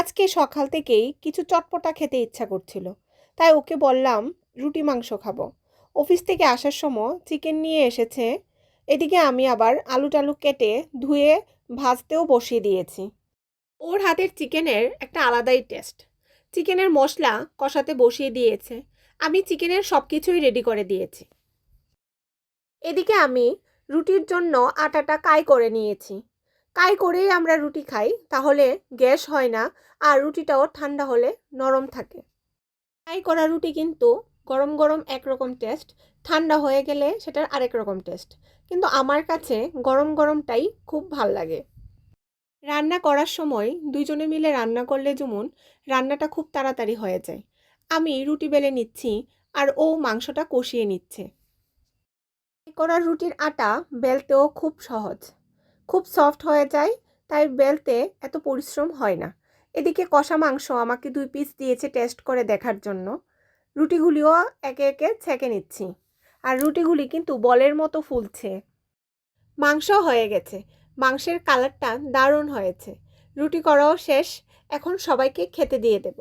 আজকে সকাল থেকেই কিছু চটপটা খেতে ইচ্ছা করছিল, তাই ওকে বললাম রুটি মাংস খাবো। অফিস থেকে আসার সময় চিকেন নিয়ে এসেছে। এদিকে আমি আবার আলু টালু কেটে ধুয়ে ভাজতেও বসিয়ে দিয়েছি। ওর হাতের চিকেনের একটা আলাদাই টেস্ট। চিকেনের মশলা কষাতে বসিয়ে দিয়েছে, আমি চিকেনের সব কিছুই রেডি করে দিয়েছি। এদিকে আমি রুটির জন্য আটাটা কাই করে নিয়েছি। কাই করেই আমরা রুটি খাই, তাহলে গ্যাস হয় না আর রুটিটাও ঠান্ডা হলে নরম থাকে। কাই করা রুটি কিন্তু গরম গরম একরকম টেস্ট, ঠান্ডা হয়ে গেলে সেটার আরেক রকম টেস্ট। কিন্তু আমার কাছে গরম গরমটাই খুব ভাল লাগে। রান্না করার সময় দুইজনে মিলে রান্না করলে যেমন রান্নাটা খুব তাড়াতাড়ি হয়ে যায়। আমি রুটি বেলে নিচ্ছি আর ও মাংসটা কষিয়ে নিচ্ছে। করার রুটির আটা বেলতেও খুব সহজ, খুব সফট হয়ে যায়, তাই বেলতে এত পরিশ্রম হয় না। এদিকে কষা মাংস আমাকে 2 পিস দিয়েছে টেস্ট করে দেখার জন্য। রুটিগুলিও একে একে ছেঁকে নিচ্ছি, আর রুটিগুলি কিন্তু বলের মতো ফুলছে। মাংস হয়ে গেছে, মাংসের কালারটা দারুণ হয়েছে। রুটি করাও শেষ, এখন সবাইকে খেতে দিয়ে দেব।